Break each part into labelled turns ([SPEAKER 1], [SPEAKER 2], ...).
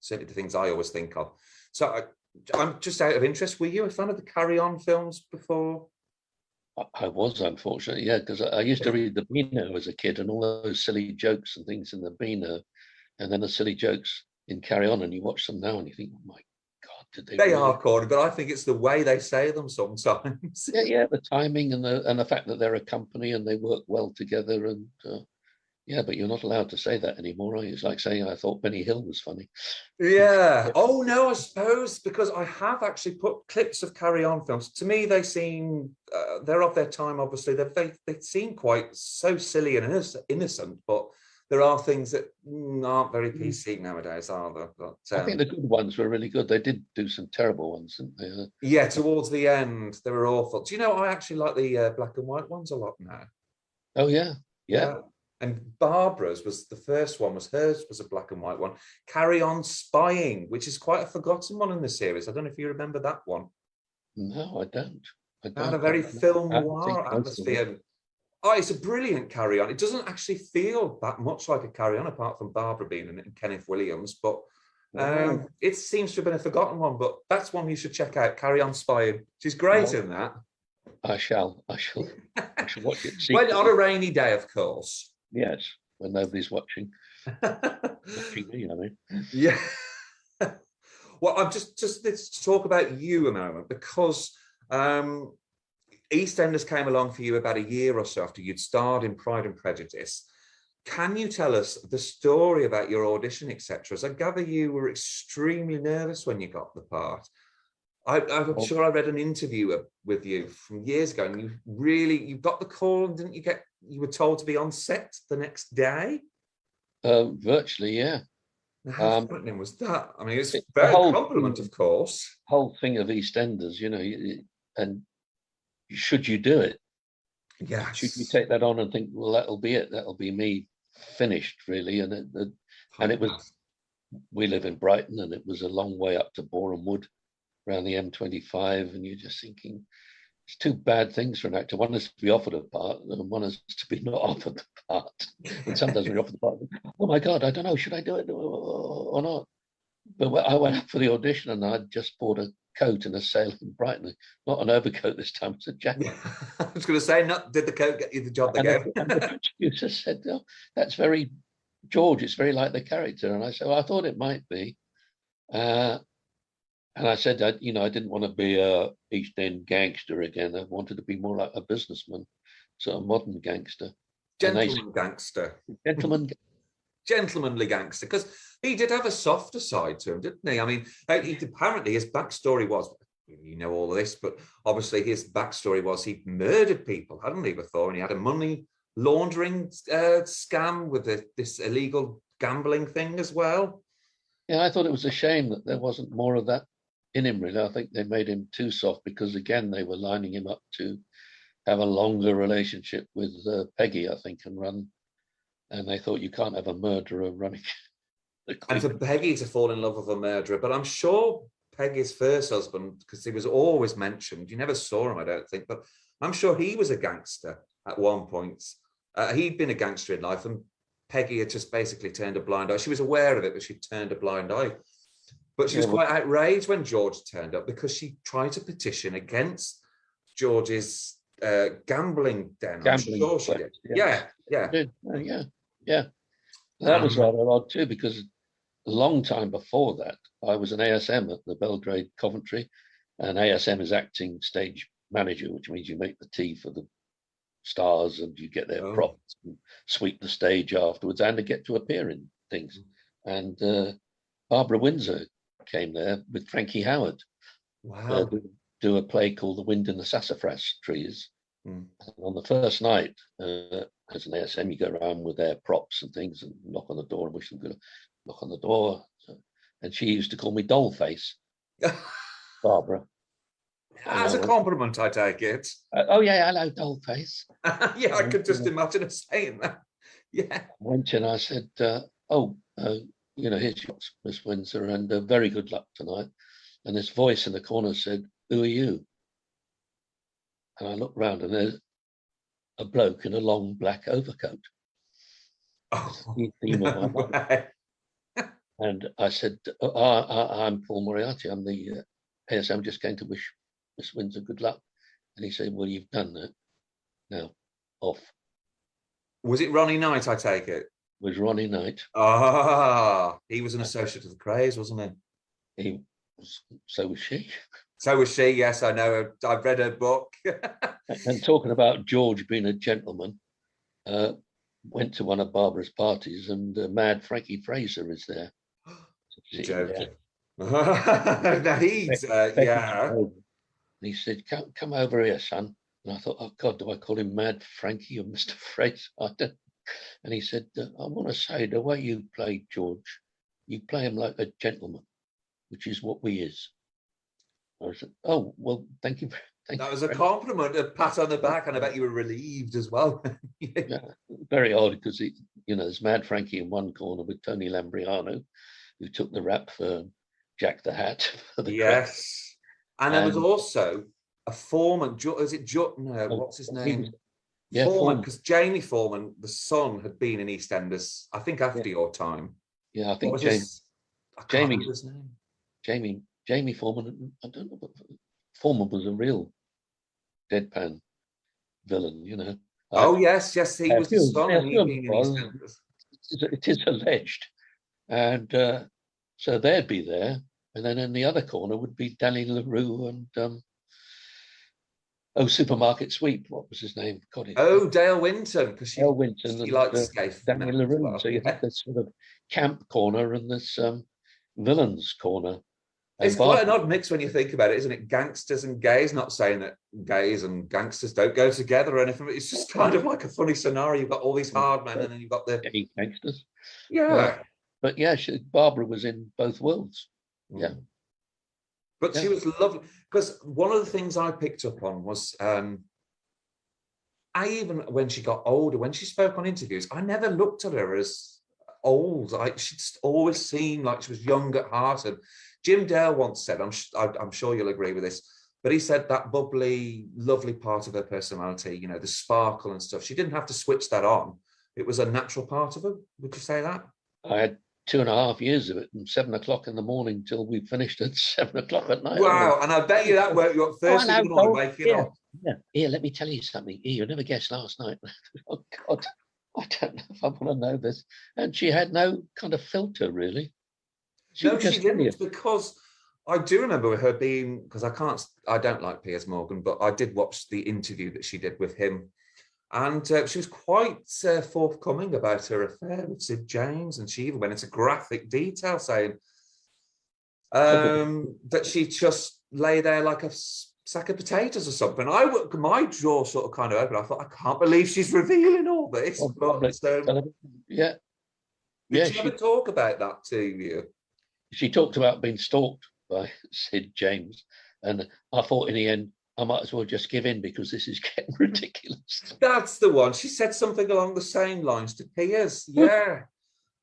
[SPEAKER 1] certainly the things I always think of. So I'm just out of interest. Were you a fan of the Carry On films before?
[SPEAKER 2] I was, unfortunately, yeah, because I used to read the Beano as a kid, and all those silly jokes and things in the Beano, and then the silly jokes in Carry On, and you watch them now and you think, oh my God, did they
[SPEAKER 1] They
[SPEAKER 2] really?
[SPEAKER 1] are corny, but I think it's the way they say them sometimes.
[SPEAKER 2] Yeah, the timing and the fact that they're a company and they work well together, and yeah, but you're not allowed to say that anymore, are you? It's like saying I thought Benny Hill was funny.
[SPEAKER 1] Yeah. Oh no, I suppose because I have actually put clips of Carry On films. To me, they seem they're of their time. Obviously, they seem quite so silly and innocent, but there are things that aren't very PC nowadays, are there? But,
[SPEAKER 2] I think the good ones were really good. They did do some terrible ones, didn't they?
[SPEAKER 1] yeah, towards the end, they were awful. Do you know, I actually like the black and white ones a lot now.
[SPEAKER 2] Oh yeah, yeah.
[SPEAKER 1] Yeah. And Barbara's was the first one, hers was a black and white one. Carry On Spying, which is quite a forgotten one in the series. I don't know if you remember that one.
[SPEAKER 2] No, I don't.
[SPEAKER 1] It had a very film noir
[SPEAKER 2] I
[SPEAKER 1] atmosphere. Oh, it's a brilliant Carry On. It doesn't actually feel that much like a Carry On, apart from Barbara being in it and Kenneth Williams, but it seems to have been a forgotten one, but that's one you should check out, Carry On Spying. She's great in that.
[SPEAKER 2] I shall watch it.
[SPEAKER 1] Well, on a rainy day, of course.
[SPEAKER 2] Yes, when nobody's watching. Watching me, I mean.
[SPEAKER 1] Yeah. Well, I'm just let's talk about you a moment, because EastEnders came along for you about a year or so after you'd starred in Pride and Prejudice. Can you tell us the story about your audition, etc.? As I gather, you were extremely nervous when you got the part. I'm sure I read an interview with you from years ago, and you got the call, and didn't you you were told to be on set the next day?
[SPEAKER 2] Virtually, yeah.
[SPEAKER 1] How frightening was that? I mean, it's a very compliment, of course.
[SPEAKER 2] Whole thing of EastEnders, and should you do it?
[SPEAKER 1] Yeah.
[SPEAKER 2] Should you take that on and think, well, that'll be it. That'll be me finished, really. And it was. We live in Brighton, and it was a long way up to Boreham Wood, around the M25, and you're just thinking, it's two bad things for an actor. One is to be offered a part, and one is to be not offered the part. And sometimes when you're offered the part, oh my God, I don't know, should I do it or not? But I went up for the audition, and I just bought a coat and a sail in Brighton. Not an overcoat this time, it's a jacket.
[SPEAKER 1] I was going to say, did the coat get you the job again?
[SPEAKER 2] And the producer said, oh, that's very George, it's very like the character. And I said, well, I thought it might be. And I said, I didn't want to be a East End gangster again. I wanted to be more like a businessman, sort of modern gangster.
[SPEAKER 1] Gangster. Gentlemanly gangster, because he did have a softer side to him, didn't he? I mean, apparently his backstory was, you know all of this, but obviously his backstory was he murdered people, hadn't he, before? And he had a money laundering scam with this illegal gambling thing as well.
[SPEAKER 2] Yeah, I thought it was a shame that there wasn't more of that in him, really. I think they made him too soft because, again, they were lining him up to have a longer relationship with Peggy, I think, and they thought you can't have a murderer running.
[SPEAKER 1] And for Peggy to fall in love with a murderer, but I'm sure Peggy's first husband, because he was always mentioned, you never saw him, I don't think, but I'm sure he was a gangster at one point. He'd been a gangster in life, and Peggy had just basically turned a blind eye. She was aware of it, but she turned a blind eye. But she was quite outraged when George turned up because she tried to petition against George's gambling den. I'm sure she did. Yeah. That
[SPEAKER 2] was rather odd too, because a long time before that, I was an ASM at the Belgrade Coventry, and ASM is acting stage manager, which means you make the tea for the stars and you get their props and sweep the stage afterwards, and they get to appear in things. And Barbara Windsor came there with Frankie Howard.
[SPEAKER 1] Wow.
[SPEAKER 2] Do a play called The Wind in the Sassafras Trees. And on the first night, as an ASM, you go around with their props and things and knock on the door and wish them good. Knock on the door. And she used to call me Dollface, Barbara.
[SPEAKER 1] As a compliment, I take it.
[SPEAKER 2] Oh, yeah, hello, Dollface.
[SPEAKER 1] Yeah, I could just imagine her saying that. Yeah.
[SPEAKER 2] I went in, I said, here's yours, Miss Windsor, and very good luck tonight. And this voice in the corner said, who are you? And I looked round, and there's a bloke in a long black overcoat.
[SPEAKER 1] Oh, no way.
[SPEAKER 2] And I said, I'm Paul Moriarty. I'm the ASM, just going to wish Miss Windsor good luck. And he said, well, you've done that. Now, off.
[SPEAKER 1] Was it Ronnie Knight, I take it?
[SPEAKER 2] Was Ronnie Knight.
[SPEAKER 1] Ah, he was an associate of the Craze, wasn't
[SPEAKER 2] he? So was she.
[SPEAKER 1] So was she, yes, I know. I've read her book.
[SPEAKER 2] And talking about George being a gentleman, went to one of Barbara's parties and Mad Frankie Fraser is there.
[SPEAKER 1] Joking. Now he's, yeah.
[SPEAKER 2] And he said, come over here, son. And I thought, oh God, do I call him Mad Frankie or Mr. Fraser? I don't. And he said, I want to say the way you play George, you play him like a gentleman, which is what we is. I said, oh, well, thank you.
[SPEAKER 1] That was a compliment, a pat on the back, and I bet you were relieved as well.
[SPEAKER 2] Yeah, very odd because, there's Mad Frankie in one corner with Tony Lambriano, who took the rap for Jack the Hat.
[SPEAKER 1] Yes. And there was also a Foreman, what's his name? Foreman, because Jamie Foreman, the son, had been in EastEnders, I think after your time.
[SPEAKER 2] Yeah, I think Jamie Foreman, I don't know, but Foreman was a real deadpan villain,
[SPEAKER 1] Oh, yes, he was the son and he being in EastEnders.
[SPEAKER 2] It is alleged. And so they'd be there. And then in the other corner would be Danny LaRue and Supermarket Sweep. What was his name?
[SPEAKER 1] Dale Winton, because she liked Scaife.
[SPEAKER 2] Danny LaRue. Well. So you have this sort of camp corner and this villains corner.
[SPEAKER 1] It's quite an odd mix when you think about it, isn't it? Gangsters and gays, not saying that gays and gangsters don't go together or anything, but it's just kind of like a funny scenario. You've got all these hard men and then you've got the
[SPEAKER 2] gay gangsters.
[SPEAKER 1] Yeah.
[SPEAKER 2] But yeah, Barbara was in both worlds. Yeah.
[SPEAKER 1] But she was lovely, because one of the things I picked up on was when she got older, when she spoke on interviews, I never looked at her as old. She just always seemed like she was young at heart. And Jim Dale once said, I'm sure you'll agree with this, but he said that bubbly, lovely part of her personality, the sparkle and stuff, she didn't have to switch that on. It was a natural part of her. Would you say that?
[SPEAKER 2] I had 2.5 years of it, from 7 o'clock in the morning till we finished at 7 o'clock at night.
[SPEAKER 1] Wow, and I bet you that woke you up first thing in the morning, waking up.
[SPEAKER 2] Yeah. Here, let me tell you something. You'll never guess last night. Oh God, I don't know if I want to know this. And she had no kind of filter, really.
[SPEAKER 1] She didn't, because I do remember her being, because I don't like Piers Morgan, but I did watch the interview that she did with him. And she was quite forthcoming about her affair with Sid James. And she even went into graphic detail saying that she just lay there like a sack of potatoes or something. My jaw sort of kind of opened. I thought, I can't believe she's revealing all this.
[SPEAKER 2] Yeah.
[SPEAKER 1] Did she ever talk about that to you?
[SPEAKER 2] She talked about being stalked by Sid James. And I thought in the end, I might as well just give in because this is getting ridiculous.
[SPEAKER 1] That's the one. She said something along the same lines to Piers. Yeah.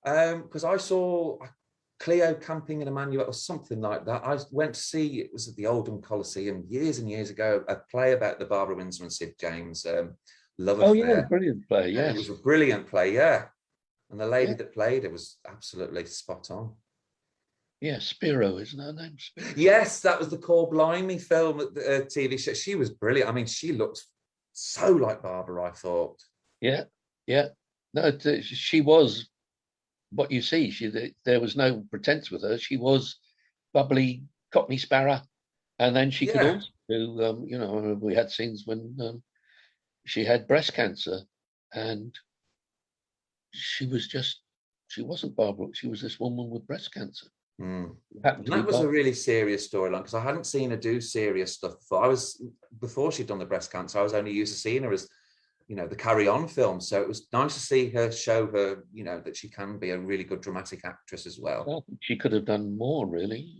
[SPEAKER 1] Because I saw Cleo camping in Emmanuel or something like that. I went to see, it was at the Oldham Coliseum years and years ago, a play about the Barbara Windsor and Sid James love affair.
[SPEAKER 2] Oh, yeah, brilliant play, yeah.
[SPEAKER 1] It was a brilliant play, yeah. And the lady that played it was absolutely spot on.
[SPEAKER 2] Yeah, Spiro, isn't her name? Spiro?
[SPEAKER 1] Yes, that was the Core Blimey film at the TV show. She was brilliant. I mean, she looked so like Barbara, I thought.
[SPEAKER 2] Yeah. No, she was what you see. There was no pretense with her. She was bubbly Cockney Sparrow. And then she could also do, we had scenes when she had breast cancer and she wasn't Barbara. She was this woman with breast cancer.
[SPEAKER 1] That was a really serious storyline because I hadn't seen her do serious stuff before. Before she'd done the breast cancer, I was only used to seeing her as, the Carry On film. So it was nice to see her show her, that she can be a really good dramatic actress as well.
[SPEAKER 2] Well, she could have done more, really.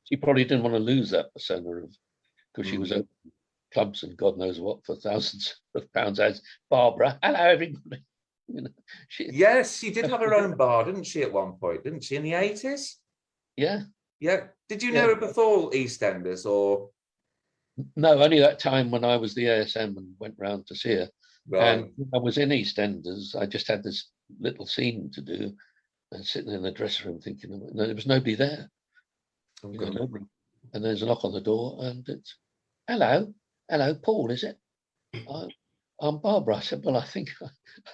[SPEAKER 2] She probably didn't want to lose that persona because she was open clubs and God knows what for thousands of pounds as Barbara. Hello, everybody.
[SPEAKER 1] Yes, she did have her own bar, didn't she, at one point? Didn't she, in the 80s?
[SPEAKER 2] Yeah.
[SPEAKER 1] Did you know her before EastEnders or?
[SPEAKER 2] No, only that time when I was the ASM and went round to see her.
[SPEAKER 1] Right.
[SPEAKER 2] And when I was in EastEnders, I just had this little scene to do. and sitting in the dressing room thinking, no, there was nobody there.
[SPEAKER 1] Oh,
[SPEAKER 2] You know,
[SPEAKER 1] God.
[SPEAKER 2] nobody. And there's a knock on the door, and it's, hello, Paul, is it? I'm Barbara. I said, well, I think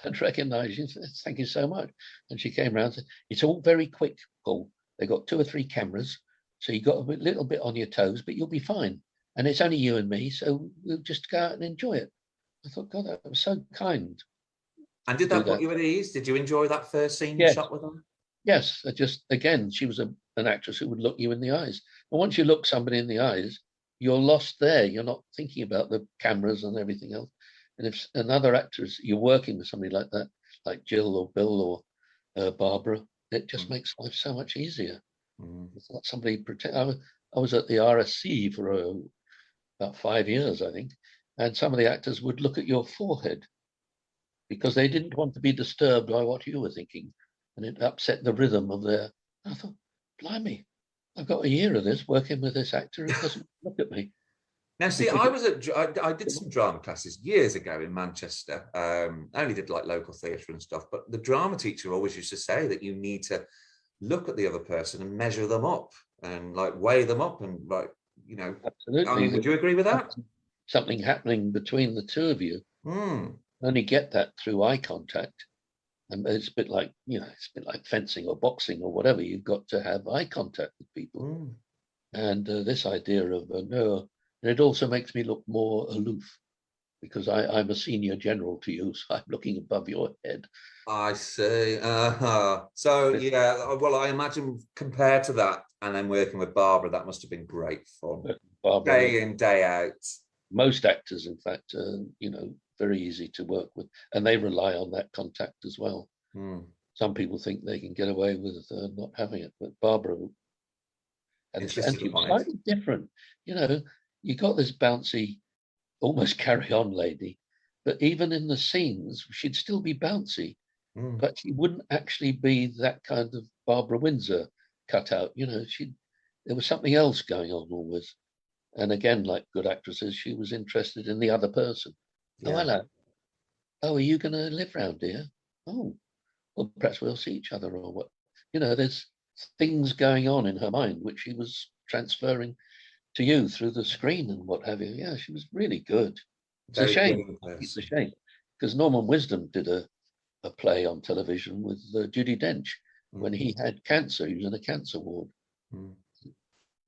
[SPEAKER 2] I'd recognise you. Thank you so much. And she came round and said, it's all very quick, Paul. They've got 2 or 3 cameras, so you got a little bit on your toes, but you'll be fine. And it's only you and me, so we'll just go out and enjoy it. I thought, God, that was so kind.
[SPEAKER 1] And did that put you at ease? Did you enjoy that first scene you shot with her?
[SPEAKER 2] Yes, again, she was an actress who would look you in the eyes. But once you look somebody in the eyes, you're lost there. You're not thinking about the cameras and everything else. And if another actress, you're working with somebody like that, like Jill or Bill or Barbara, it just makes life so much easier. It's not somebody I was at the RSC for about 5 years, I think, and some of the actors would look at your forehead because they didn't want to be disturbed by what you were thinking, and it upset the rhythm of their. I thought, blimey, I've got a year of this working with this actor who doesn't look at me.
[SPEAKER 1] Now, see, I did some drama classes years ago in Manchester. I only did like local theatre and stuff, but the drama teacher always used to say that you need to look at the other person and measure them up and like weigh them up and like, you know.
[SPEAKER 2] Absolutely.
[SPEAKER 1] Would you agree with that?
[SPEAKER 2] Something happening between the two of you. Only get that through eye contact. And it's a bit like, it's a bit like fencing or boxing or whatever. You've got to have eye contact with people. And this idea of no, and it also makes me look more aloof because I'm a senior general to you, so I'm looking above your head.
[SPEAKER 1] I see. So, yeah, well, I imagine compared to that and then working with Barbara, that must have been great fun. Barbara, day in, day out.
[SPEAKER 2] Most actors, in fact, very easy to work with, and they rely on that contact as well. Some people think they can get away with not having it, but Barbara, and she was slightly different. You got this bouncy, almost carry-on lady, but even in the scenes, she'd still be bouncy, but she wouldn't actually be that kind of Barbara Windsor cutout. There was something else going on always. And again, like good actresses, she was interested in the other person. Yeah. Oh, hello. Oh, are you going to live round here? Oh, well, perhaps we'll see each other or what. There's things going on in her mind, which she was transferring to you through the screen and what have you. Yeah, she was really good. It's a shame. It's a shame. Because Norman Wisdom did a play on television with Judi Dench when he had cancer. He was in a cancer ward.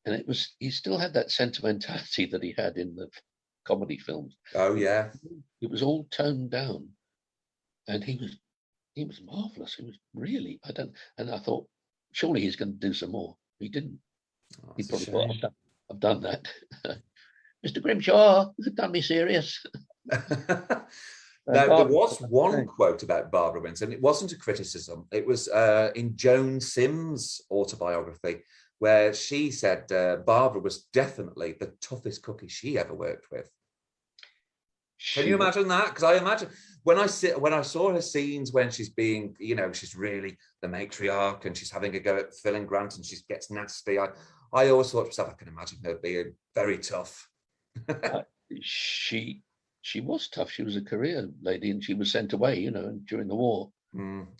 [SPEAKER 2] And he still had that sentimentality that he had in the comedy films.
[SPEAKER 1] Oh, yeah.
[SPEAKER 2] It was all toned down. And he was marvelous. He was really, and I thought, surely he's going to do some more. He didn't. He probably thought, I've done that. Mr. Grimshaw, you've done me serious.
[SPEAKER 1] Now, there was one quote about Barbara Windsor, and it wasn't a criticism. It was in Joan Sims' autobiography, where she said Barbara was definitely the toughest cookie she ever worked with. Can you imagine that? Because I imagine when I saw her scenes when she's being, she's really the matriarch and she's having a go at Phil and Grant and she gets nasty. I always thought to myself, I can imagine her being very tough.
[SPEAKER 2] She was tough. She was a career lady and she was sent away, during the war.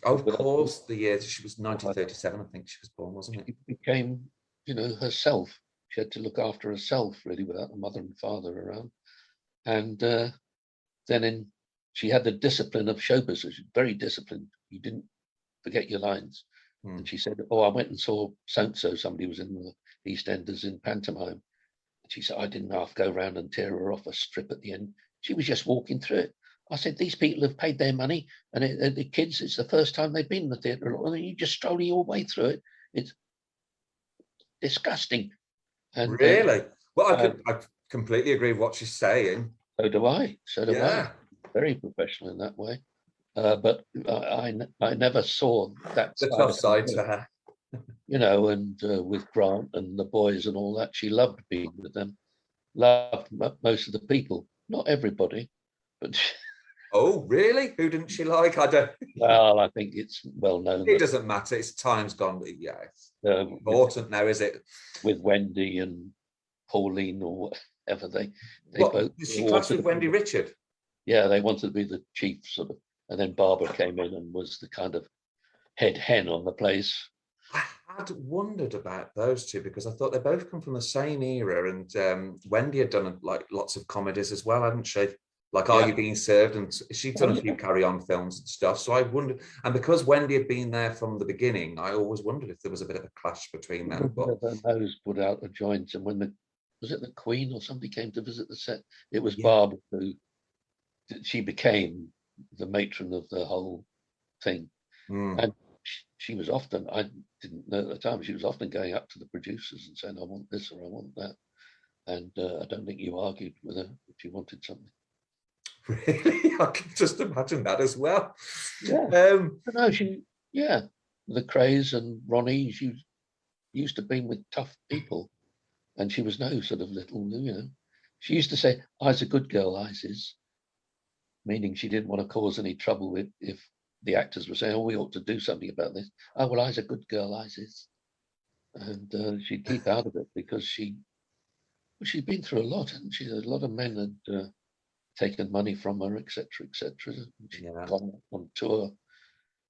[SPEAKER 1] Of course, the year she was 1937, I think she was born, wasn't it?
[SPEAKER 2] She became, herself. She had to look after herself really without a mother and father around. And then she had the discipline of show business. She was very disciplined. You didn't forget your lines. And she said, I went and saw so-and-so, somebody was in the EastEnders in pantomime. And she said, I didn't have to go around and tear her off a strip at the end. She was just walking through it. I said, these people have paid their money and the kids, it's the first time they've been in the theatre. And you just strolling your way through it. It's disgusting. And,
[SPEAKER 1] really? Well, I completely agree with what she's saying.
[SPEAKER 2] So do I. Very professional in that way. But I never saw that
[SPEAKER 1] the tough side to her.
[SPEAKER 2] And with Grant and the boys and all that, she loved being with them. Loved most of the people, not everybody, but.
[SPEAKER 1] Oh, really? Who didn't she like? I don't.
[SPEAKER 2] Well, I think it's well known.
[SPEAKER 1] It doesn't matter. It's time's gone. Yeah, it's important now, is it?
[SPEAKER 2] With Wendy and Pauline or whatever they
[SPEAKER 1] both. Did she clash with Wendy Richard?
[SPEAKER 2] Yeah, they wanted to be the chief sort of, and then Barbara came in and was the kind of head hen on the place.
[SPEAKER 1] I had wondered about those two because I thought they both come from the same era, and Wendy had done like lots of comedies as well, hadn't she? Like Are You Being Served? And she'd done a few Carry On films and stuff. So I wondered, and because Wendy had been there from the beginning, I always wondered if there was a bit of a clash between them. But
[SPEAKER 2] her nose put out of joint, and when was it the Queen or somebody came to visit the set? It was Barbara who she became the matron of the whole thing, and she was often, I didn't know at the time, she was often going up to the producers and saying, I want this or I want that. And I don't think you argued with her if you wanted something.
[SPEAKER 1] Really? I can just imagine that as well.
[SPEAKER 2] Yeah. No, the Crays and Ronnie, she used to be with tough people. And she was no sort of little, She used to say, I's a good girl, I's, meaning she didn't want to cause any trouble if the actors were saying, oh, we ought to do something about this. Oh, well, I's a good girl, I's. And she'd keep out of it because she'd been through a lot, hadn't she? A lot of men had taken money from her, etc., etc. She'd gone on tour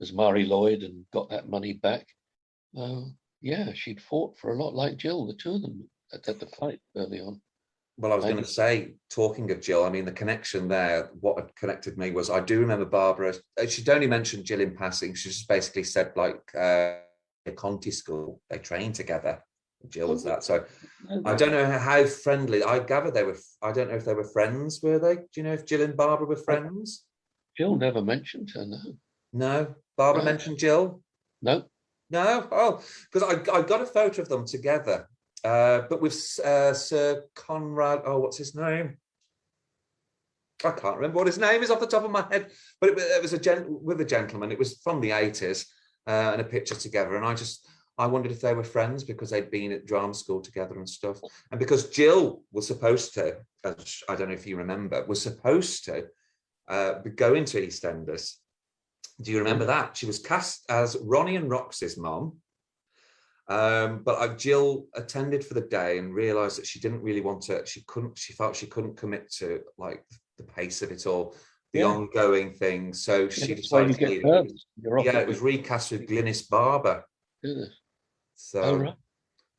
[SPEAKER 2] as Mari Lloyd and got that money back. She'd fought for a lot, like Jill, the two of them had the fight early on.
[SPEAKER 1] Well, I was going to say, talking of Jill, I mean, the connection there, what had connected me was, I do remember Barbara, she'd only mentioned Jill in passing. She just basically said, like, Conti school, they trained together. Jill was that. So I don't know how friendly, I gather they were, I don't know if they were friends, were they? Do you know if Jill and Barbara were friends?
[SPEAKER 2] Jill never mentioned her, no.
[SPEAKER 1] No? Barbara mentioned Jill?
[SPEAKER 2] No.
[SPEAKER 1] No? Oh, because I got a photo of them together. But with Sir Conrad, what's his name? I can't remember what his name is off the top of my head, but it was with a gentleman. It was from the 80s, and a picture together. And I wondered if they were friends because they'd been at drama school together and stuff. And because Jill was supposed to, I don't know if you remember, was supposed to go into EastEnders. Do you remember that? She was cast as Ronnie and Roxy's mom. But Jill attended for the day and realised that she didn't really want to. She felt she couldn't commit to like the pace of it all, the ongoing thing. So she decided to leave. It was recast with Glynis Barber. So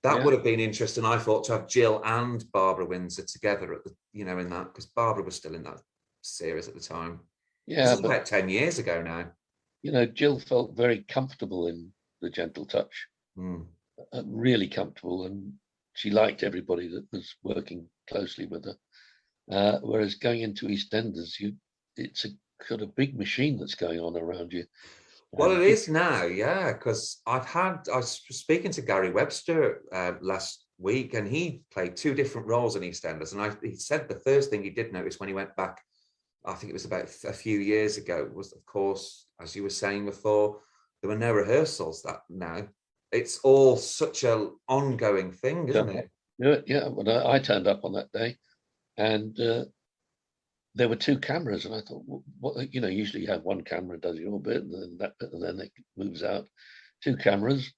[SPEAKER 1] that would have been interesting, I thought, to have Jill and Barbara Windsor together at the, in that, because Barbara was still in that series at the time. This is about 10 years ago now.
[SPEAKER 2] Jill felt very comfortable in The Gentle Touch. Really comfortable, and she liked everybody that was working closely with her. Whereas going into EastEnders, it's a kind of big machine that's going on around you.
[SPEAKER 1] Well, it is now, because I was speaking to Gary Webster last week, and he played 2 different roles in EastEnders, and he said the first thing he did notice when he went back, I think it was about a few years ago, was, of course, as you were saying before, there were no rehearsals now. It's all such an ongoing thing, isn't it?
[SPEAKER 2] Yeah. Well, I turned up on that day, and there were 2 cameras, and I thought, what? Usually you have one camera does your bit, and then that bit, and then it moves out. 2 cameras.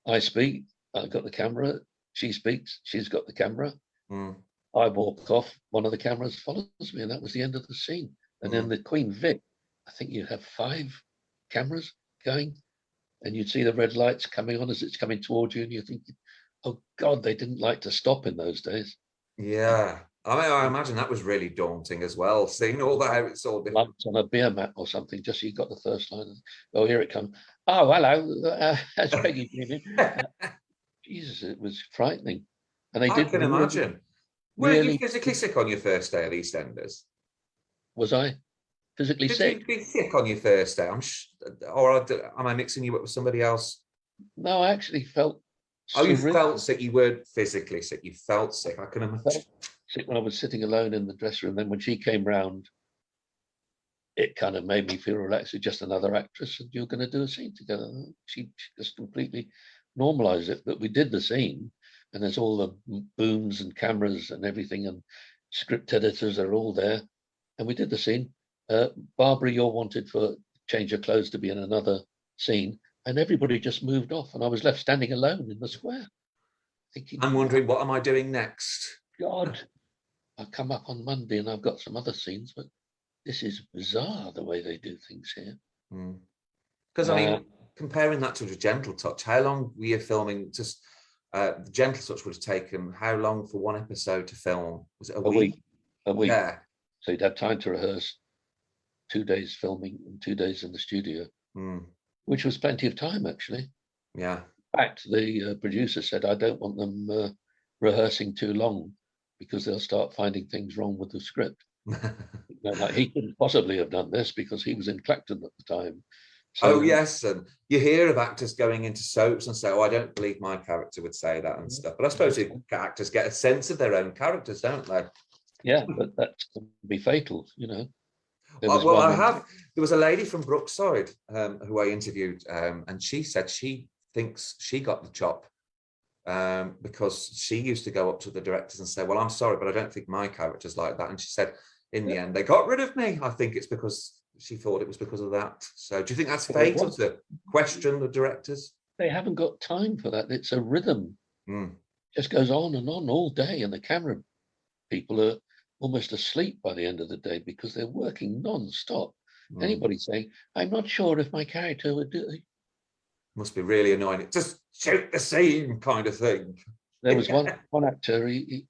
[SPEAKER 2] I speak. I've got the camera. She speaks. She's got the camera. I walk off. One of the cameras follows me, and that was the end of the scene. And then the Queen Vic, I think you have 5 cameras going. And you'd see the red lights coming on as it's coming towards you, and you're thinking, oh God, they didn't like to stop in those days.
[SPEAKER 1] Yeah. I imagine that was really daunting as well, seeing all that, how it's all different.
[SPEAKER 2] On a beer mat or something, just so you got the first line. Oh, here it comes. Oh, hello. That's Peggy. Jesus, it was frightening. And I
[SPEAKER 1] can imagine. Were you physically sick on your first day at EastEnders?
[SPEAKER 2] Was I? Physically sick?
[SPEAKER 1] Did you be sick on your first day? Or am I mixing you up with somebody else?
[SPEAKER 2] No, I actually felt.
[SPEAKER 1] You felt sick. You weren't physically sick. You felt sick. I can imagine.
[SPEAKER 2] Felt sick when I was sitting alone in the dressing room. Then when she came round, it kind of made me feel relaxed. It's just another actress, and you're going to do a scene together. She just completely normalised it. But we did the scene, and there's all the booms and cameras and everything, and script editors are all there, and we did the scene. Barbara, you're wanted for change your clothes to be in another scene, and everybody just moved off, and I was left standing alone in the square, thinking,
[SPEAKER 1] I'm wondering, what am I doing next?
[SPEAKER 2] God, I've come up on Monday and I've got some other scenes, but this is bizarre the way they do things here.
[SPEAKER 1] Because I mean, comparing that to The Gentle Touch, how long were you filming? Just The Gentle Touch would have taken how long for one episode to film? Was it a week?
[SPEAKER 2] A week.
[SPEAKER 1] Yeah.
[SPEAKER 2] So you'd have time to rehearse, 2 days filming and 2 days in the studio, which was plenty of time, actually.
[SPEAKER 1] Yeah.
[SPEAKER 2] In fact, the producer said, I don't want them rehearsing too long because they'll start finding things wrong with the script. Like he couldn't possibly have done this because he was in Clacton at the time. So,
[SPEAKER 1] yes, and you hear of actors going into soaps and say, "Oh, I don't believe my character would say that" and stuff. But I suppose actors get a sense of their own characters, don't they?
[SPEAKER 2] Yeah, but that can be fatal, you know.
[SPEAKER 1] There was a lady from Brookside who I interviewed, and she said she thinks she got the chop because she used to go up to the directors and say, "Well, I'm sorry, but I don't think my character's like that." And she said, in the end, they got rid of me. I think it's because she thought it was because of that. So do you think that's fatal to question the directors?
[SPEAKER 2] They haven't got time for that. It's a rhythm. Just goes on and on all day, and the camera people are almost asleep by the end of the day because they're working non-stop. Anybody saying, I'm not sure if my character would do it.
[SPEAKER 1] Must be really annoying. Just shoot the scene kind of thing.
[SPEAKER 2] There was one actor, he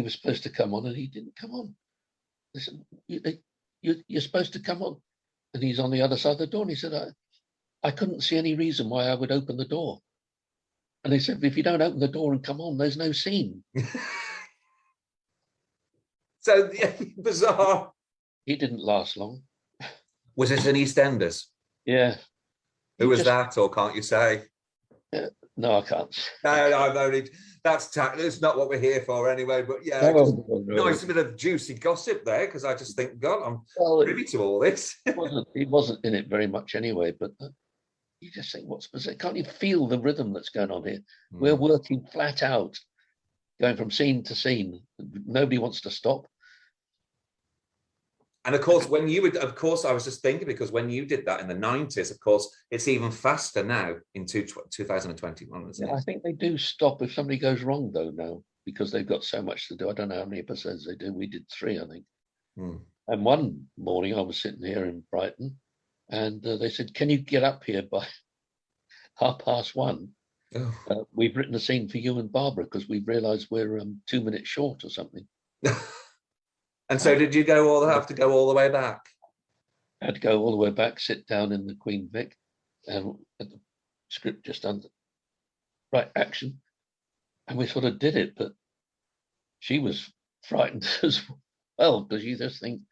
[SPEAKER 2] was supposed to come on and he didn't come on. They said, you're supposed to come on. And he's on the other side of the door. And he said, I couldn't see any reason why I would open the door. And they said, if you don't open the door and come on, there's no scene.
[SPEAKER 1] So bizarre.
[SPEAKER 2] He didn't last long.
[SPEAKER 1] Was it an EastEnders?
[SPEAKER 2] Yeah.
[SPEAKER 1] Who was that, or can't you say?
[SPEAKER 2] No, I can't.
[SPEAKER 1] No, that's not what we're here for anyway. But yeah, nice bit of juicy gossip there, because I just think, God, I'm privy to all this.
[SPEAKER 2] He wasn't in it very much anyway, but you just think, can't you feel the rhythm that's going on here? We're working flat out, going from scene to scene. Nobody wants to stop.
[SPEAKER 1] And of course, I was just thinking, because when you did that in the 90s, of course, it's even faster now in 2021, isn't it?
[SPEAKER 2] I think they do stop if somebody goes wrong, though, now, because they've got so much to do. I don't know how many episodes they do. We did 3, I think. And one morning I was sitting here in Brighton, and they said, can you get up here by 1:30? We've written a scene for you and Barbara because we've realised we're 2 minutes short or something.
[SPEAKER 1] And so did you have to go all the way back?
[SPEAKER 2] I had to go all the way back, sit down in the Queen Vic, and the script just under right action. And we sort of did it, but she was frightened as well, because you just think,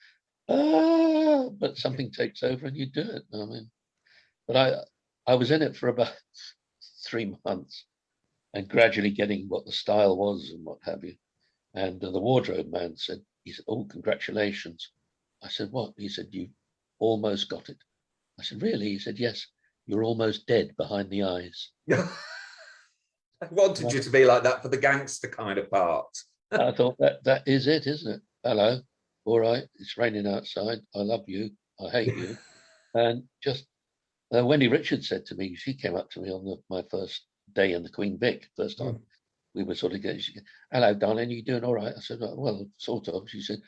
[SPEAKER 2] but something takes over and you do it. I mean, but I was in it for about 3 months and gradually getting what the style was and what have you. And the wardrobe man said, he said, oh, congratulations. I said, what? He said, you almost got it. I said, really? He said, yes, you're almost dead behind the eyes.
[SPEAKER 1] I wanted you to be like that for the gangster kind of part.
[SPEAKER 2] I thought that is it, isn't it? Hello, all right, it's raining outside. I love you. I hate you. And just Wendy Richards said to me, she came up to me on my first day in the Queen Vic, first time. We were sort of getting, hello, darling, you doing all right? I said, well, sort of. She said,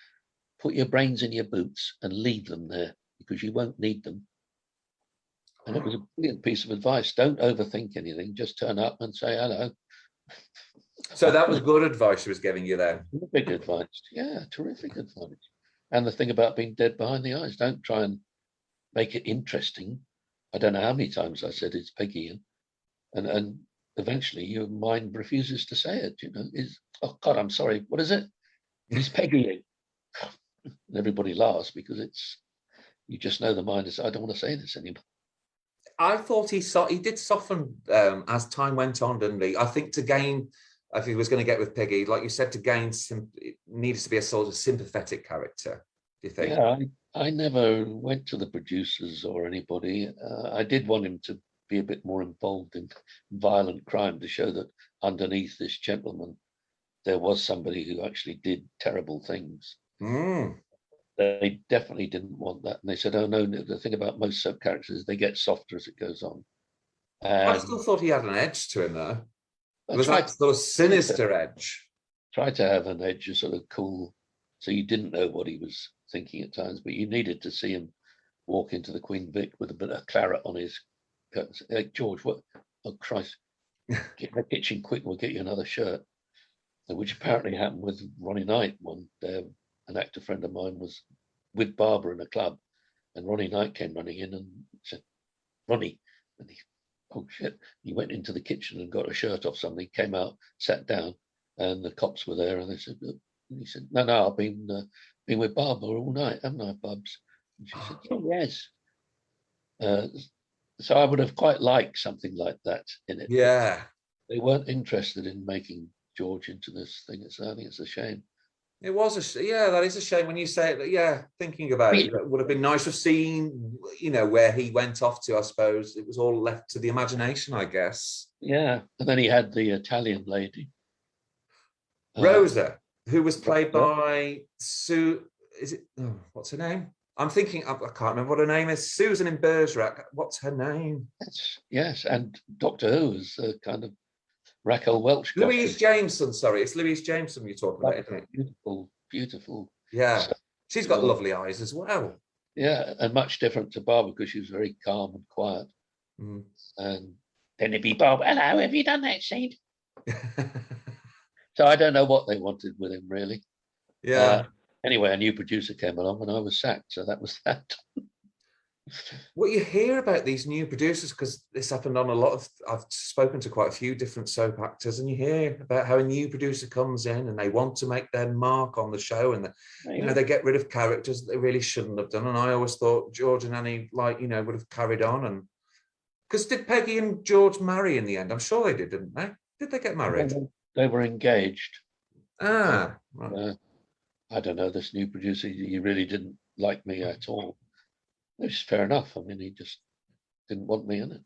[SPEAKER 2] put your brains in your boots and leave them there because you won't need them. And it was a brilliant piece of advice. Don't overthink anything. Just turn up and say hello.
[SPEAKER 1] So that was good advice she was giving you there.
[SPEAKER 2] Terrific advice. Yeah, terrific advice. And the thing about being dead behind the eyes, don't try and make it interesting. I don't know how many times I said it's Peggy, and eventually your mind refuses to say it, you know. Oh God, I'm sorry, what is it? He's Peggy. And everybody laughs because you just know the mind is, I don't want to say this anymore.
[SPEAKER 1] I thought he did soften as time went on, didn't he? I think if he was going to get with Peggy, like you said, it needs to be a sort of sympathetic character, do you think?
[SPEAKER 2] Yeah, I never went to the producers or anybody. I did want him to be a bit more involved in violent crime to show that underneath this gentleman there was somebody who actually did terrible things. They definitely didn't want that, and they said, oh no, the thing about most soap characters is they get softer as it goes on. And
[SPEAKER 1] I still thought he had an edge to him, though. It was that sort of sinister edge.
[SPEAKER 2] Tried to have an edge, a sort of cool, so you didn't know what he was thinking at times, but you needed to see him walk into the Queen Vic with a bit of claret on his Hey, George, what? Oh Christ! Get in the kitchen quick. We'll get you another shirt. Which apparently happened with Ronnie Knight one day. An actor friend of mine was with Barbara in a club, and Ronnie Knight came running in and said, "Ronnie," and he, oh shit! He went into the kitchen and got a shirt off something. Came out, sat down, and the cops were there, and they said, "Look," and he said, "No, I've been with Barbara all night, haven't I, Bubs?" And she said, "Oh, yes." So I would have quite liked something like that in it.
[SPEAKER 1] Yeah.
[SPEAKER 2] They weren't interested in making George into this thing. I think it's a shame.
[SPEAKER 1] It was yeah, that is a shame when you say it. Yeah, thinking about it, it would have been nice to have seen, where he went off to. I suppose it was all left to the imagination, I guess.
[SPEAKER 2] Yeah, and then he had the Italian lady,
[SPEAKER 1] Rosa, who was played by Sue. Is it? Oh, what's her name? I'm thinking. I can't remember what her name is. Susan in Bergerac. What's her name?
[SPEAKER 2] Yes, and Doctor Who is kind of Raquel Welch.
[SPEAKER 1] Louise Jameson. Sorry, it's Louise Jameson you're talking about, isn't it?
[SPEAKER 2] Beautiful, beautiful.
[SPEAKER 1] Yeah, so, she's got lovely eyes as well.
[SPEAKER 2] Yeah, and much different to Barbara because she was very calm and quiet.
[SPEAKER 1] Mm.
[SPEAKER 2] And then it'd be Bob. Hello, have you done that scene? So I don't know what they wanted with him really.
[SPEAKER 1] Yeah.
[SPEAKER 2] Anyway, a new producer came along and I was sacked. So that was that.
[SPEAKER 1] What you hear about these new producers, because this happened on a lot of, I've spoken to quite a few different soap actors, and you hear about how a new producer comes in and they want to make their mark on the show, and they get rid of characters that they really shouldn't have done. And I always thought George and Annie, would have carried on. And because did Peggy and George marry in the end? I'm sure they did, didn't they? Did they get married?
[SPEAKER 2] They were engaged.
[SPEAKER 1] Right.
[SPEAKER 2] I don't know. This new producer, he really didn't like me at all. Which is fair enough. I mean, he just didn't want me in it.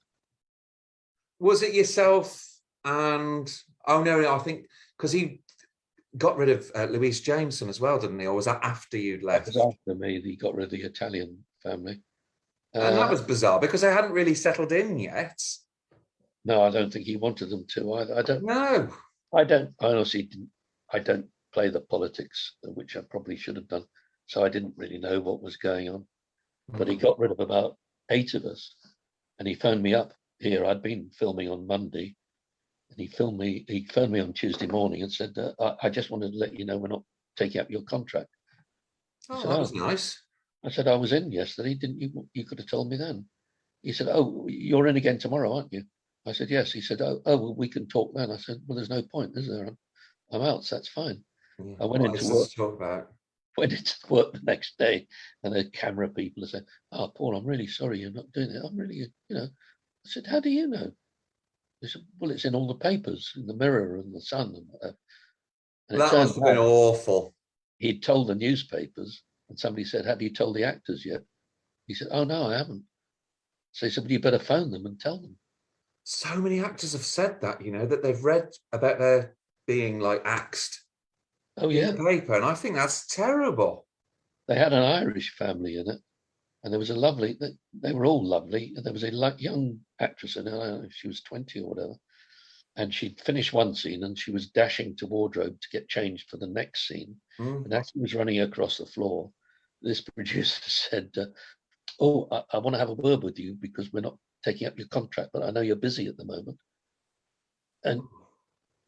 [SPEAKER 1] Was it yourself and, oh no, I think, because he got rid of Louise Jameson as well, didn't he? Or was that after you'd left?
[SPEAKER 2] That was after me. He got rid of the Italian family.
[SPEAKER 1] And that was bizarre because they hadn't really settled in yet.
[SPEAKER 2] No, I don't think he wanted them to either. I honestly didn't. I don't play the politics, which I probably should have done. So I didn't really know what was going on. But he got rid of about 8 of us, and he phoned me up here. I'd been filming on Monday, and he phoned me on Tuesday morning and said, I just wanted to let you know we're not taking up your contract.
[SPEAKER 1] Oh, that was nice.
[SPEAKER 2] I said, I was in yesterday. Didn't you? You could have told me then. He said, oh, you're in again tomorrow, aren't you? I said, yes. He said, oh, well, we can talk then. I said, well, there's no point, is there? I'm out, so that's fine.
[SPEAKER 1] Yeah,
[SPEAKER 2] I went into work.
[SPEAKER 1] Talk about.
[SPEAKER 2] Went into work the next day, and the camera people said, "Oh, Paul, I'm really sorry you're not doing it. I'm really, I said, how do you know? They said, well, it's in all the papers, in the Mirror and the Sun and whatever. And
[SPEAKER 1] that must have been awful.
[SPEAKER 2] He'd told the newspapers, and somebody said, have you told the actors yet? He said, oh, no, I haven't. So he said, well, you better phone them and tell them.
[SPEAKER 1] So many actors have said that, that they've read about their being axed.
[SPEAKER 2] Oh, yeah.
[SPEAKER 1] In the paper, and I think that's terrible.
[SPEAKER 2] They had an Irish family in it, and there was they were all lovely. There was a young actress in it, I don't know if she was 20 or whatever, and she'd finished one scene and she was dashing to wardrobe to get changed for the next scene. And as she was running across the floor, this producer said, oh, I want to have a word with you because we're not taking up your contract, but I know you're busy at the moment. And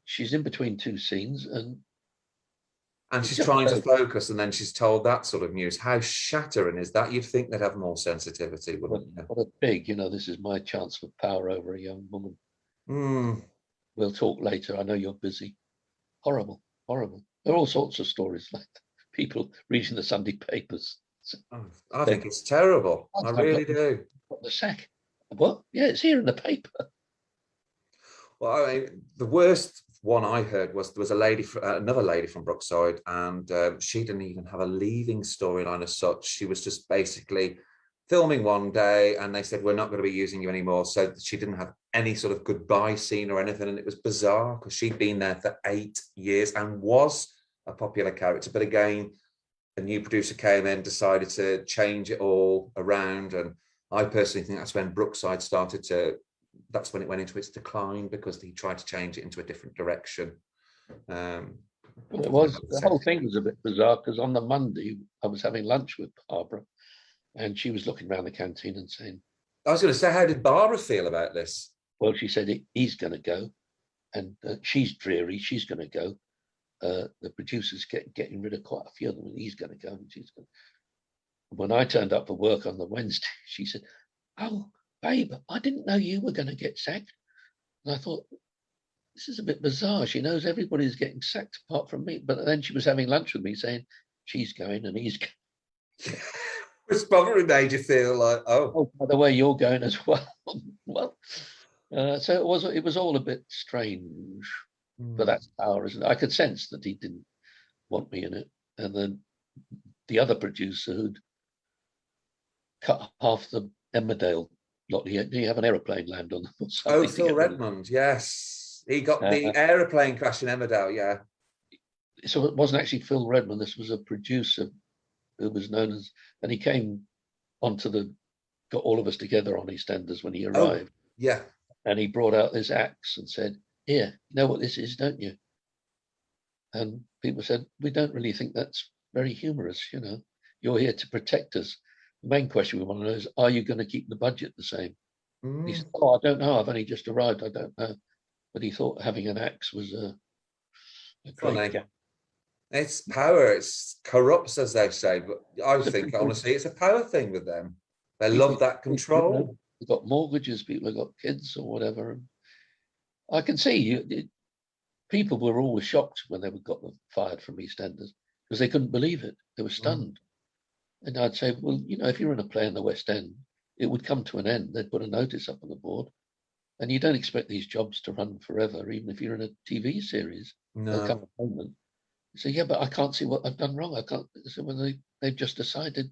[SPEAKER 2] she's in between 2 scenes, and
[SPEAKER 1] she's trying to focus, and then she's told that sort of news. How shattering is that? You'd think they'd have more sensitivity, wouldn't you?
[SPEAKER 2] What a big, this is my chance for power over a young woman. We'll talk later. I know you're busy. Horrible, horrible. There are all sorts of stories like that. People reading the Sunday papers.
[SPEAKER 1] I think it's terrible. I really do.
[SPEAKER 2] What, the sack? What? Yeah, it's here in the paper.
[SPEAKER 1] Well, I mean, the worst one I heard was there was another lady from Brookside, and she didn't even have a leaving storyline as such. She was just basically filming one day, and they said, we're not going to be using you anymore. So she didn't have any sort of goodbye scene or anything, and it was bizarre because she'd been there for 8 years and was a popular character. But again, a new producer came in, decided to change it all around, and I personally think that's when Brookside that's when it went into its decline, because he tried to change it into a different direction.
[SPEAKER 2] The whole thing was a bit bizarre because on the Monday I was having lunch with Barbara, and she was looking around the canteen and saying,
[SPEAKER 1] I was going to say, how did Barbara feel about this?
[SPEAKER 2] Well, she said he's going to go, and she's dreary. She's going to go. The producers getting rid of quite a few of them, and he's going to go, and she's going. When I turned up for work on the Wednesday, she said, "Oh, babe, I didn't know you were going to get sacked." And I thought, this is a bit bizarre. She knows everybody's getting sacked apart from me. But then she was having lunch with me saying, she's going and he's going.
[SPEAKER 1] Which probably made you feel like,
[SPEAKER 2] Oh, by the way, you're going as well. Well, so it was all a bit strange. But that's power, isn't it? I could sense that he didn't want me in it. And then the other producer who'd cut half the Emmerdale lot, he have an aeroplane land on them or something.
[SPEAKER 1] Oh, Phil Redmond, yes. He got the aeroplane crash in Emmerdale, yeah.
[SPEAKER 2] So it wasn't actually Phil Redmond. This was a producer who was known as, and he came got all of us together on EastEnders when he arrived.
[SPEAKER 1] Oh, yeah.
[SPEAKER 2] And he brought out this axe and said, "Here, you know what this is, don't you?" And people said, "We don't really think that's very humorous, you know. You're here to protect us. The main question we want to know is, are you going to keep the budget the same?" He said, "Oh, I don't know. I've only just arrived. I don't know." But he thought having an axe was a great gap.
[SPEAKER 1] It's power. It's corrupts, as they say. But I think, honestly, it's a power thing with them. They love that control.
[SPEAKER 2] They've got mortgages. People have got kids or whatever. And I can see people were always shocked when they got them fired from EastEnders because they couldn't believe it. They were stunned. And I'd say, well, you know, if you're in a play in the West End, it would come to an end. They'd put a notice up on the board. And you don't expect these jobs to run forever, even if you're in a TV series.
[SPEAKER 1] No.
[SPEAKER 2] There'll come a moment. So, yeah, but I can't see what I've done wrong. I can't. So when they've just decided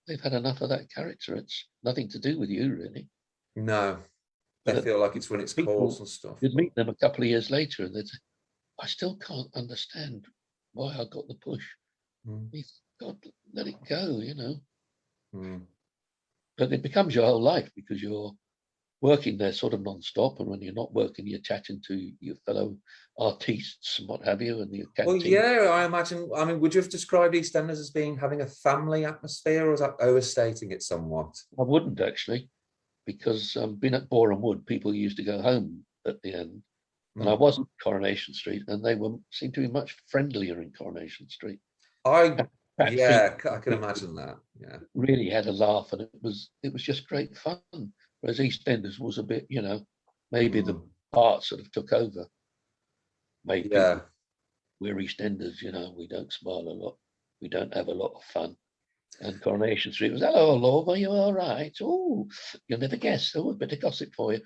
[SPEAKER 2] they've had enough of that character, it's nothing to do with you, really.
[SPEAKER 1] No. They feel like it's when it's calls and stuff.
[SPEAKER 2] You'd meet them a couple of years later and they'd say, "I still can't understand why I got the push." God, let it go, you know. But it becomes your whole life because you're working there sort of non-stop, and when you're not working, you're chatting to your fellow artists and what have you, and your canteen.
[SPEAKER 1] Well, yeah, I imagine. I mean, would you have described EastEnders as having a family atmosphere, or is that overstating it somewhat?
[SPEAKER 2] I wouldn't actually, because being at Boreham Wood, people used to go home at the end, and I wasn't Coronation Street, and they seemed to be much friendlier in Coronation Street.
[SPEAKER 1] I can imagine that. Yeah,
[SPEAKER 2] really had a laugh, and it was just great fun. Whereas EastEnders was a bit, you know, maybe the art sort of took over. Maybe we're EastEnders, you know, we don't smile a lot, we don't have a lot of fun. And Coronation Street was, "Hello, love, are you all right? Oh, you'll never guess. Oh, a bit of gossip for you."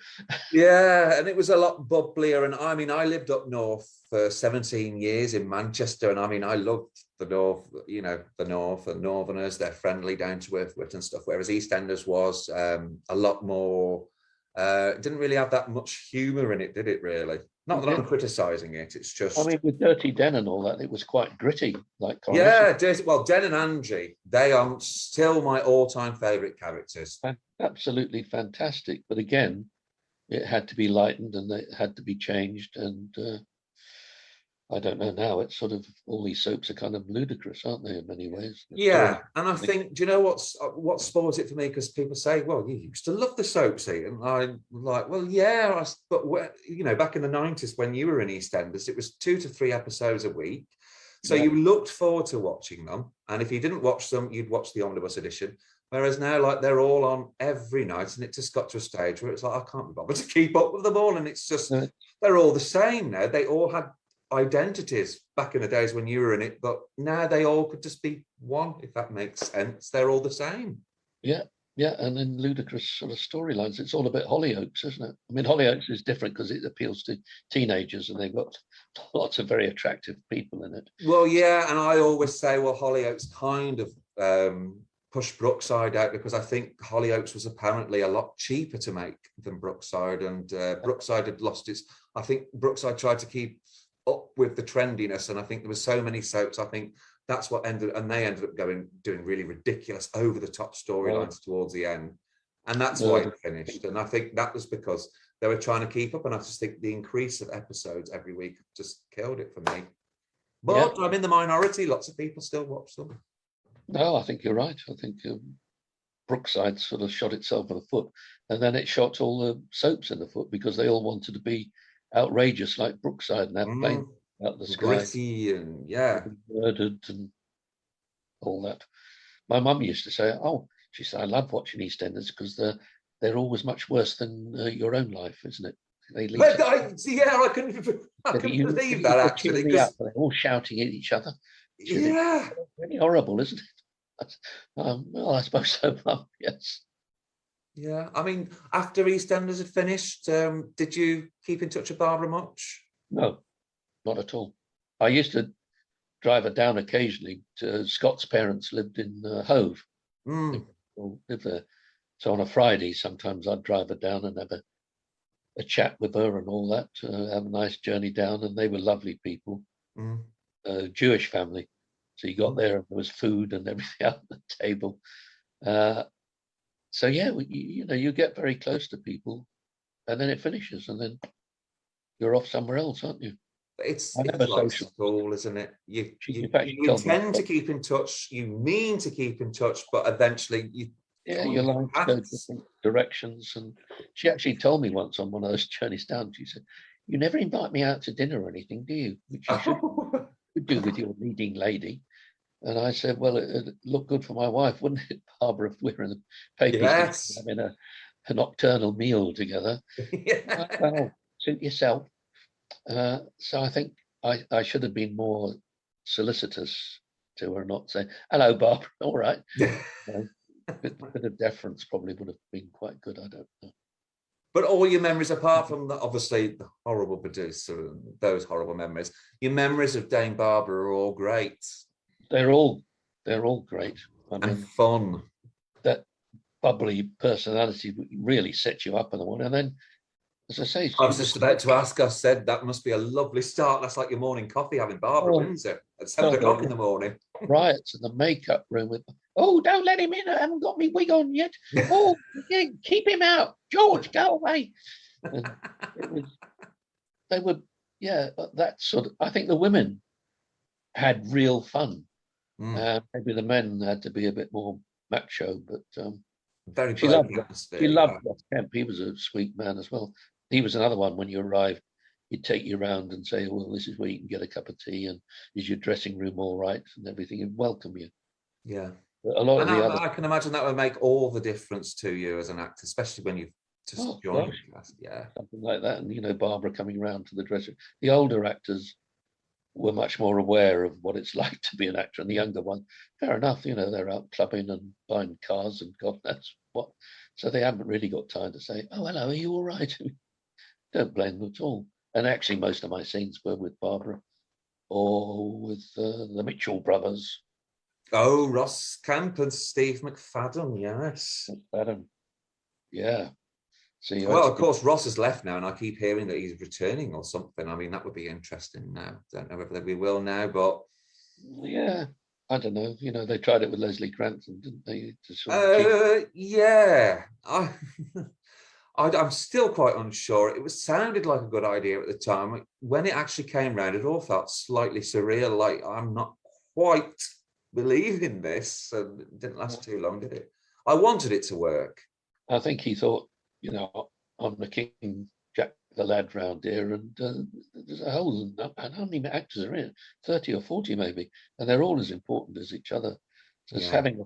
[SPEAKER 1] Yeah, and it was a lot bubblier. And I mean, I lived up north for 17 years in Manchester, and I mean, I loved the north, you know, the north and Northerners. They're friendly, down to earth wit and stuff. Whereas EastEnders was a lot more. It didn't really have that much humour in it, did it? Really? Not that I'm criticising it. It's just.
[SPEAKER 2] I mean, with Dirty Den and all that, it was quite gritty. Like
[SPEAKER 1] well, Den and Angie, they are still my all-time favourite characters.
[SPEAKER 2] Absolutely fantastic. But again, it had to be lightened and it had to be changed. And I don't know now. It's sort of all these soaps are kind of ludicrous, aren't they? In many ways.
[SPEAKER 1] Yeah, and I think, do you know what spoils it for me? Because people say, "Well, you used to love the soaps," and I'm like, "Well, yeah, but you know, back in the 90s when you were in EastEnders, it was 2 to 3 episodes a week, so you looked forward to watching them. And if you didn't watch them, you'd watch the omnibus edition. Whereas now, like, they're all on every night, and it just got to a stage where it's like, I can't be bothered to keep up with them all, and it's just they're all the same now. They all had identities back in the days when you were in it, but now they all could just be one, if that makes sense. They're all the same.
[SPEAKER 2] Yeah, and in ludicrous sort of storylines, it's all a bit Hollyoaks, isn't it? I mean, Hollyoaks is different because it appeals to teenagers, and they've got lots of very attractive people in it.
[SPEAKER 1] Well, yeah, and I always say, well, Hollyoaks kind of pushed Brookside out, because I think Hollyoaks was apparently a lot cheaper to make than Brookside, and Brookside had lost its. I think Brookside tried to keep up with the trendiness, and I think there were so many soaps. I think that's what ended, and they ended up doing really ridiculous, over the top storylines towards the end, and that's why it finished. And I think that was because they were trying to keep up, and I just think the increase of episodes every week just killed it for me. But I'm in the minority. Lots of people still watch them.
[SPEAKER 2] No, I think you're right. I think Brookside sort of shot itself in the foot, and then it shot all the soaps in the foot because they all wanted to be outrageous like Brookside and have planes out the sky,
[SPEAKER 1] gritty and
[SPEAKER 2] murdered and all that. My mum used to say, "Oh," she said, "I love watching EastEnders because they're always much worse than your own life, isn't it?" They lead
[SPEAKER 1] I can believe that actually, because
[SPEAKER 2] they're all shouting at each other.
[SPEAKER 1] Yeah,
[SPEAKER 2] really horrible, isn't it? Well, I suppose so, Mum. Yes.
[SPEAKER 1] Yeah, I mean, after EastEnders had finished, did you keep in touch with Barbara much?
[SPEAKER 2] No, not at all. I used to drive her down occasionally. Scott's parents lived in Hove. They all lived there. So on a Friday, sometimes I'd drive her down and have a chat with her and all that, have a nice journey down, and they were lovely people. Jewish family. So you got there and there was food and everything on the table. So yeah, you get very close to people and then it finishes and then you're off somewhere else, aren't you?
[SPEAKER 1] It's like school, isn't it? You intend to keep in touch, you mean to keep in touch, but eventually
[SPEAKER 2] your lives go different directions. And she actually told me once on one of those journeys down, she said, "You never invite me out to dinner or anything, do you? Which you should do with your leading lady." And I said, "Well, it'd look good for my wife, wouldn't it, Barbara, if we're in the papers having a nocturnal meal together?" Well, suit yourself. So I think I should have been more solicitous to her, not saying, "Hello, Barbara, all right." A bit of deference probably would have been quite good. I don't know.
[SPEAKER 1] But all your memories, apart from obviously the horrible producer and those horrible memories, your memories of Dame Barbara are all great.
[SPEAKER 2] They're all great. I mean,
[SPEAKER 1] fun.
[SPEAKER 2] That bubbly personality really sets you up in the morning. And then, as I say,
[SPEAKER 1] I was just about to ask. I said that must be a lovely start. That's like your morning coffee, having Barbara Windsor at 7 o'clock in the morning.
[SPEAKER 2] Riots in the makeup room with, "Oh, don't let him in! I haven't got my wig on yet. Oh, yeah, keep him out, George. Go away." And they were, that sort of. I think the women had real fun. Maybe the men had to be a bit more macho, but she loved Ross Kemp. He was a sweet man as well. He was another one. When you arrived, he'd take you around and say, "Well, this is where you can get a cup of tea, and is your dressing room all right?" and everything, and welcome you.
[SPEAKER 1] Yeah.
[SPEAKER 2] But a lot of the
[SPEAKER 1] I can imagine that would make all the difference to you as an actor, especially when you've just joined. Yeah.
[SPEAKER 2] Something like that. And Barbara coming around to the dressing room. The older actors were much more aware of what it's like to be an actor, and the younger one, fair enough, they're out clubbing and buying cars and God knows what. So they haven't really got time to say, "Oh, hello, are you all right?" Don't blame them at all. And actually, most of my scenes were with Barbara or with the Mitchell brothers.
[SPEAKER 1] Oh, Ross Kemp and Steve McFadden, yes.
[SPEAKER 2] McFadden, yeah. So
[SPEAKER 1] of course, Ross has left now, and I keep hearing that he's returning or something. I mean, that would be interesting now. Don't know whether we will now, but
[SPEAKER 2] yeah, I don't know. They tried it with Leslie Grantham, didn't they?
[SPEAKER 1] Yeah. I'm still quite unsure. It sounded like a good idea at the time. When it actually came round, it all felt slightly surreal. Like, I'm not quite believing this. And it didn't last too long, did it? I wanted it to work.
[SPEAKER 2] I think he thought, I'm the king, Jack the lad round here, and there's a whole, and how many actors are in it? 30 or 40 maybe, and they're all as important as each other. So it's having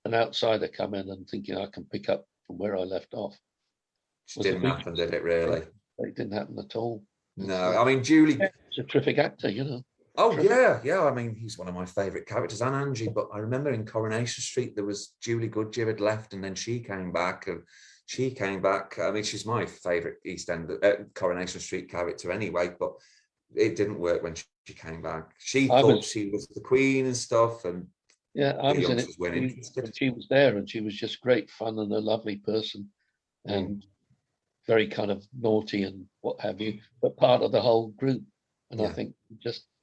[SPEAKER 2] an outsider come in and thinking I can pick up from where I left off.
[SPEAKER 1] It didn't happen, did it, really?
[SPEAKER 2] It didn't happen at all.
[SPEAKER 1] No, I mean, Julie...
[SPEAKER 2] He's a terrific actor,
[SPEAKER 1] Oh, terrific. Yeah. I mean, he's one of my favourite characters, and Angie, but I remember in Coronation Street, there was Julie Goodyear had left, and then she came back, I mean, she's my favourite Coronation Street character anyway, but it didn't work when she came back. She thought she was the queen and stuff, and
[SPEAKER 2] I was in it when she was there, and she was just great fun and a lovely person, and very kind of naughty and what have you, but part of the whole group. And I think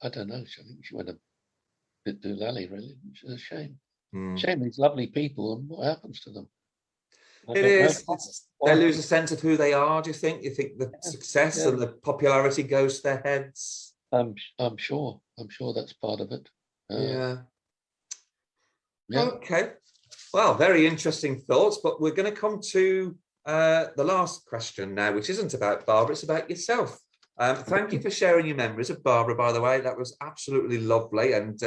[SPEAKER 2] I don't know, I think she went a bit doolally, really, which is a shame. Shame, these lovely people, and what happens to them?
[SPEAKER 1] It is. They lose a sense of who they are, do you think? You think the success and the popularity goes to their heads?
[SPEAKER 2] I'm sure that's part of it.
[SPEAKER 1] Yeah. Okay. Well, very interesting thoughts, but we're going to come to the last question now, which isn't about Barbara, it's about yourself. Thank you for sharing your memories of Barbara, by the way. That was absolutely lovely, and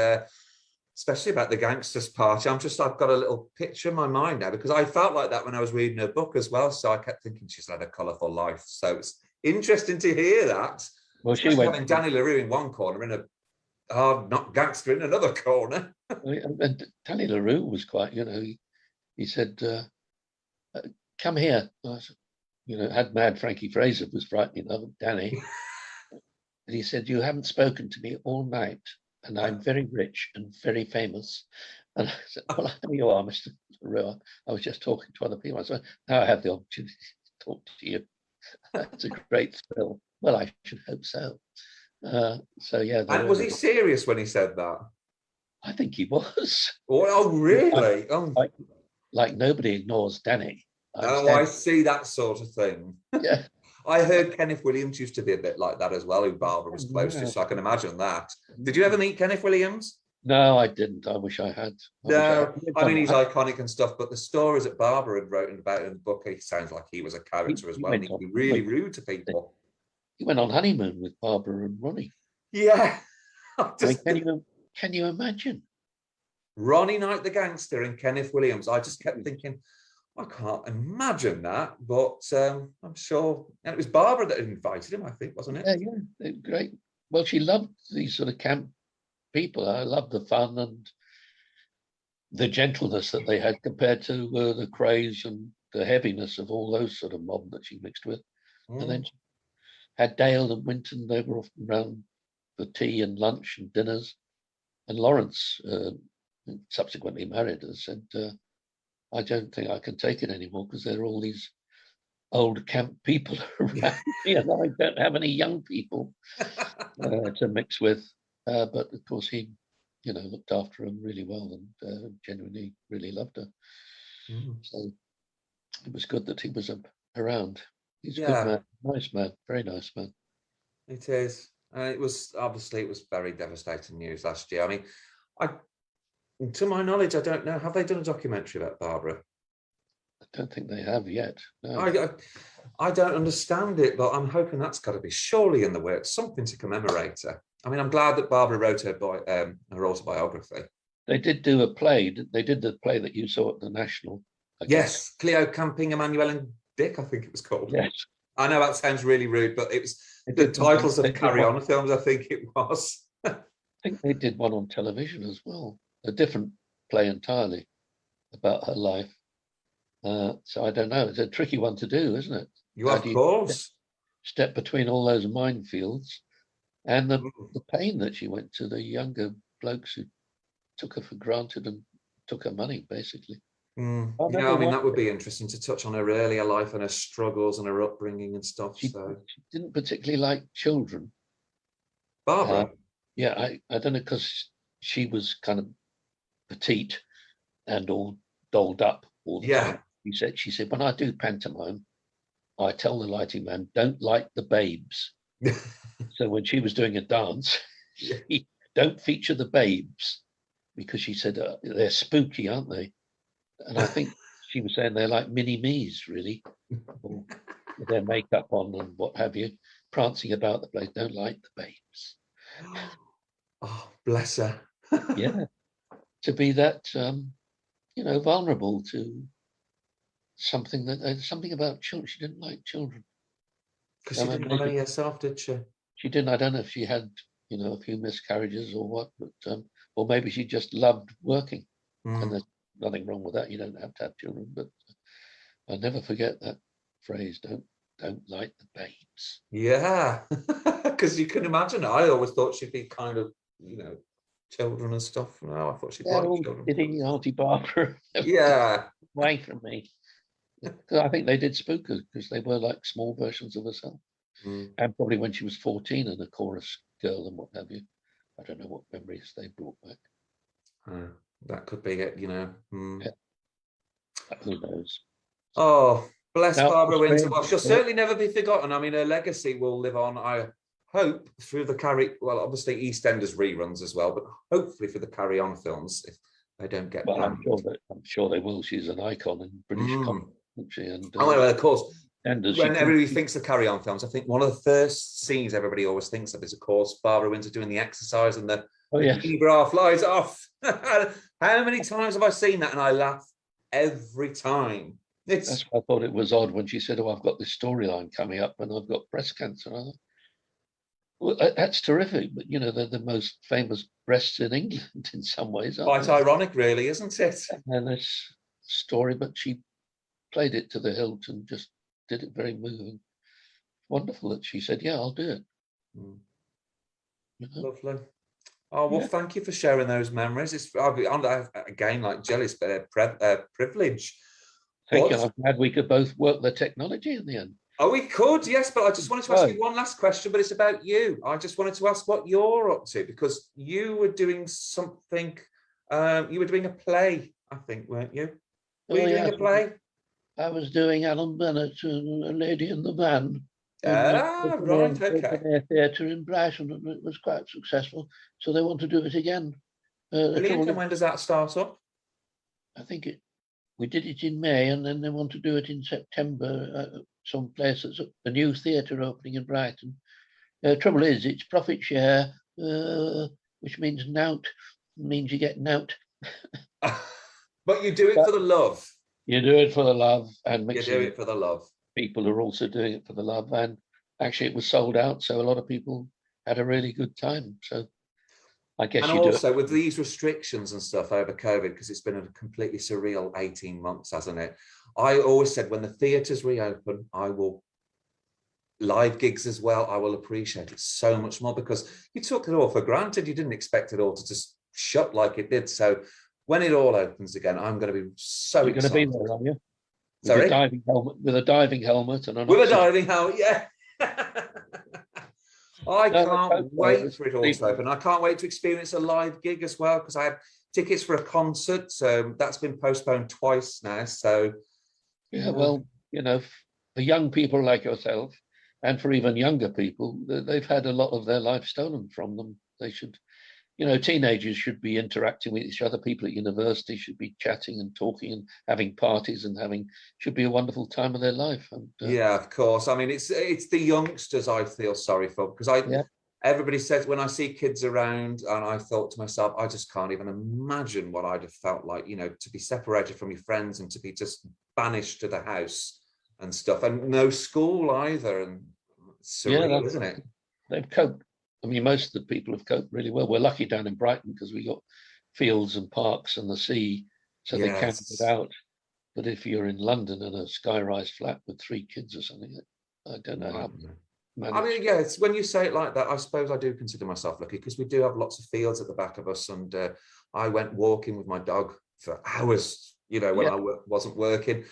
[SPEAKER 1] especially about the gangsters party. I've got a little picture in my mind now, because I felt like that when I was reading her book as well. So I kept thinking she's had a colourful life. So it's interesting to hear that.
[SPEAKER 2] Well, she
[SPEAKER 1] Especially
[SPEAKER 2] went
[SPEAKER 1] having Danny LaRue in one corner and a not gangster in another corner.
[SPEAKER 2] and Danny LaRue was quite, he said, come here. I said, had Mad Frankie Fraser was frightening of Danny. And he said, you haven't spoken to me all night, and I'm very rich and very famous. And I said, well, I know you are, Mr. LaRue. I was just talking to other people. I said, now I have the opportunity to talk to you. That's a great thrill. Well, I should hope so. So yeah.
[SPEAKER 1] And was he serious when he said that?
[SPEAKER 2] I think he was.
[SPEAKER 1] Oh, really?
[SPEAKER 2] Like nobody ignores Danny.
[SPEAKER 1] I see that sort of thing.
[SPEAKER 2] Yeah.
[SPEAKER 1] I heard Kenneth Williams used to be a bit like that as well, who Barbara was close to, so I can imagine that. Did you ever meet Kenneth Williams?
[SPEAKER 2] No, I didn't. I wish I had.
[SPEAKER 1] I mean, he's iconic and stuff, but the stories that Barbara had written about in the book, he sounds like he was a character as well. And he'd be really rude to people.
[SPEAKER 2] He went on honeymoon with Barbara and Ronnie.
[SPEAKER 1] Yeah.
[SPEAKER 2] Can you imagine?
[SPEAKER 1] Ronnie Knight the gangster and Kenneth Williams. I just kept thinking, I can't imagine that, but I'm sure. And it was Barbara that invited him, I think, wasn't it?
[SPEAKER 2] Yeah, great. Well, she loved these sort of camp people. I loved the fun and the gentleness that they had compared to the craze and the heaviness of all those sort of mob that she mixed with. And then she had Dale and Winton. They were often around for tea and lunch and dinners. And Lawrence subsequently married us, and I don't think I can take it anymore, because there are all these old camp people around me, and I don't have any young people to mix with. But of course, he, looked after them really well, and genuinely really loved her. So it was good that he was around. He's a good man, nice man, very nice man.
[SPEAKER 1] It is. It was very devastating news last year. I mean, to my knowledge, I don't know. Have they done a documentary about Barbara?
[SPEAKER 2] I don't think they have yet. No.
[SPEAKER 1] I don't understand it, but I'm hoping that's got to be surely in the works, something to commemorate her. I mean, I'm glad that Barbara wrote her autobiography.
[SPEAKER 2] They did do a play. They did the play that you saw at the National.
[SPEAKER 1] Yes, Cleo Camping, Emmanuel and Dick, I think it was called.
[SPEAKER 2] Yes.
[SPEAKER 1] I know that sounds really rude, but it was the titles of Carry On films, I think it was.
[SPEAKER 2] I think they did one on television as well, a different play entirely about her life. So I don't know. It's a tricky one to do, isn't it?
[SPEAKER 1] Of course.
[SPEAKER 2] Step between all those minefields and the pain that she went to, the younger blokes who took her for granted and took her money, basically.
[SPEAKER 1] That would be interesting to touch on her earlier life and her struggles and her upbringing and stuff.
[SPEAKER 2] She didn't particularly like children.
[SPEAKER 1] Barbara?
[SPEAKER 2] I don't know, because she was kind of petite and all dolled up all the time. She said, when I do pantomime, I tell the lighting man, don't light the babes. So when she was doing a dance, she don't feature the babes, because she said they're spooky, aren't they? And I think she was saying they're like mini-me's, really, with their makeup on and what have you, prancing about the place. Don't light the babes.
[SPEAKER 1] Oh, bless her.
[SPEAKER 2] Yeah, to be that, vulnerable to something about children. She didn't like children.
[SPEAKER 1] Because she didn't have any herself, did she?
[SPEAKER 2] She didn't. I don't know if she had, a few miscarriages or what, but or maybe she just loved working. And there's nothing wrong with that. You don't have to have children, but I'll never forget that phrase. Don't light the babes.
[SPEAKER 1] Yeah, because you can imagine. I always thought she'd be kind of, children and stuff. No, I thought she'd like children.
[SPEAKER 2] Diddy, Auntie Barbara.
[SPEAKER 1] Yeah.
[SPEAKER 2] Away from me. Because I think they did spook her, because they were like small versions of herself. And probably when she was 14 and a chorus girl and what have you. I don't know what memories they brought back.
[SPEAKER 1] That could be it, Yeah.
[SPEAKER 2] Who knows?
[SPEAKER 1] Oh, bless Barbara Windsor. Well, she'll certainly never be forgotten. I mean, her legacy will live on, I hope, through the obviously EastEnders reruns as well, but hopefully for the Carry On films, if They don't get
[SPEAKER 2] Well,
[SPEAKER 1] banned.
[SPEAKER 2] I'm sure they will. She's an icon in British comedy, isn't she? And
[SPEAKER 1] Oh, well, of course.
[SPEAKER 2] and
[SPEAKER 1] When everybody thinks of Carry On films, I think one of the first scenes everybody always thinks of is, of course, Barbara Windsor doing the exercise and the bikini bra flies off. How many times have I seen that? And I laugh every time.
[SPEAKER 2] That's why I thought it was odd when she said, "Oh, I've got this storyline coming up and I've got breast cancer." I thought, well, that's terrific, but they're the most famous breasts in England in some ways.
[SPEAKER 1] Quite ironic, really, isn't it?
[SPEAKER 2] And this story, but she played it to the hilt and just did it very moving. Wonderful that she said, "Yeah, I'll do it."
[SPEAKER 1] Lovely. Oh, well, thank you for sharing those memories. I'm again, like jealous, but a privilege.
[SPEAKER 2] Thank you. I'm glad we could both work the technology in the end.
[SPEAKER 1] Oh, we could, yes, but I just wanted to ask you one last question, but it's about you. I just wanted to ask what you're up to, because you were doing something, you were doing a play, I think, weren't you? Were you doing a play?
[SPEAKER 2] I was doing Alan Bennett and A Lady in the Van.
[SPEAKER 1] Right, okay.
[SPEAKER 2] Theatre in Brighton, and it was quite successful. So they want to do it again.
[SPEAKER 1] Brilliant. And when does that start up?
[SPEAKER 2] I think we did it in May, and then they want to do it in September. Some places, a new theatre opening in Brighton. Trouble is, it's profit share, which means nout, means you get nout.
[SPEAKER 1] But you do it for the love.
[SPEAKER 2] You do it for the love, and
[SPEAKER 1] you do it for the love.
[SPEAKER 2] People are also doing it for the love, and actually it was sold out, so a lot of people had a really good time. So I guess
[SPEAKER 1] and also with these restrictions and stuff over COVID, because it's been a completely surreal 18 months, hasn't it? I always said when the theatres reopen, I will live gigs as well. I will appreciate it so much more, because you took it all for granted. You didn't expect it all to just shut like it did. So when it all opens again, I'm going to be so
[SPEAKER 2] excited. You're going to be there, are you?
[SPEAKER 1] Sorry?
[SPEAKER 2] With a diving helmet and
[SPEAKER 1] with a diving helmet, yeah. I can't wait for it all to open. I can't wait to experience a live gig as well, because I have tickets for a concert. So that's been postponed twice now. So
[SPEAKER 2] yeah, well, for young people like yourself, and for even younger people, they've had a lot of their life stolen from them. They should, teenagers should be interacting with each other. People at university should be chatting and talking and having parties and should be a wonderful time of their life. And,
[SPEAKER 1] yeah, of course. I mean, it's the youngsters I feel sorry for, because everybody says when I see kids around, and I thought to myself, I just can't even imagine what I'd have felt like, to be separated from your friends and to be just banished to the house and stuff, and no school either. And it's surreal, isn't it?
[SPEAKER 2] They've coped. I mean, most of the people have coped really well. We're lucky down in Brighton because we got fields and parks and the sea, so they can get out. But if you're in London in a sky-rise flat with 3 kids or something, I don't know how.
[SPEAKER 1] I mean, yeah, it's when you say it like that, I suppose I do consider myself lucky, because we do have lots of fields at the back of us, and I went walking with my dog for hours, when I wasn't working,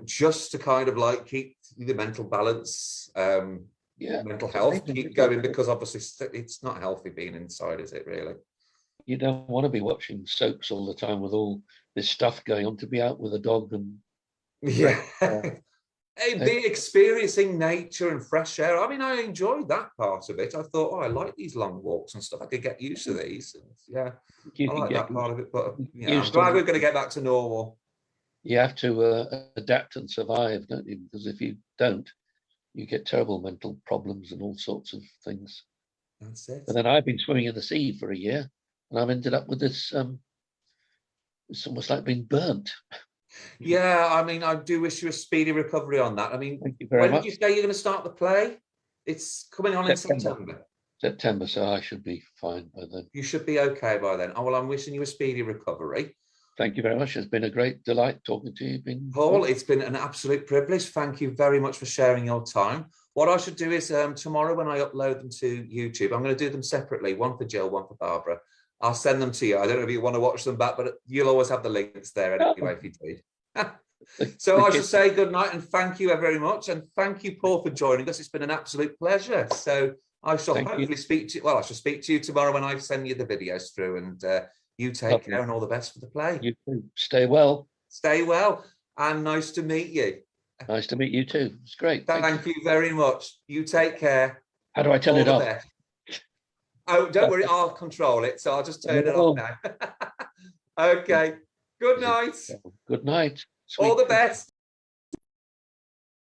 [SPEAKER 1] just to kind of like keep the mental balance, mental health keep going, because obviously it's not healthy being inside, is it really?
[SPEAKER 2] You don't want to be watching soaps all the time with all this stuff going on. To be out with a dog and
[SPEAKER 1] be experiencing nature and fresh air. I mean, I enjoyed that part of it. I thought, I like these long walks and stuff. I could get used to these. And, I like that part of it. But I'm glad we're going to get back to normal.
[SPEAKER 2] You have to adapt and survive, don't you? Because if you don't, you get terrible mental problems and all sorts of things.
[SPEAKER 1] That's it.
[SPEAKER 2] And then I've been swimming in the sea for a year, and I've ended up with this. It's almost like being burnt.
[SPEAKER 1] Yeah, I mean, I do wish you a speedy recovery on that. I mean,
[SPEAKER 2] thank you very much.
[SPEAKER 1] When did you say you're going to start the play? It's coming on in September.
[SPEAKER 2] September, so I should be fine by then.
[SPEAKER 1] You should be okay by then. Oh, well, I'm wishing you a speedy recovery.
[SPEAKER 2] Thank you very much. It's been a great delight talking to you.
[SPEAKER 1] Paul, it's been an absolute privilege. Thank you very much for sharing your time. What I should do is tomorrow when I upload them to YouTube, I'm going to do them separately, one for Jill, one for Barbara. I'll send them to you. I don't know if you want to watch them back, but you'll always have the links there anyway if you do. So I should say good night and thank you very much. And thank you, Paul, for joining us. It's been an absolute pleasure. So I shall hopefully speak to you. Well, I shall speak to you tomorrow when I send you the videos through, and you take care and all the best for the play.
[SPEAKER 2] You too. Stay well.
[SPEAKER 1] Stay well. And nice to meet you.
[SPEAKER 2] Nice to meet you too. It's great.
[SPEAKER 1] Thank you very much. You take care.
[SPEAKER 2] How do I turn it off?
[SPEAKER 1] Oh, don't worry. I'll control it. So I'll just turn it off now. Okay. Good night.
[SPEAKER 2] Good night.
[SPEAKER 1] All
[SPEAKER 2] Sweet
[SPEAKER 1] the best.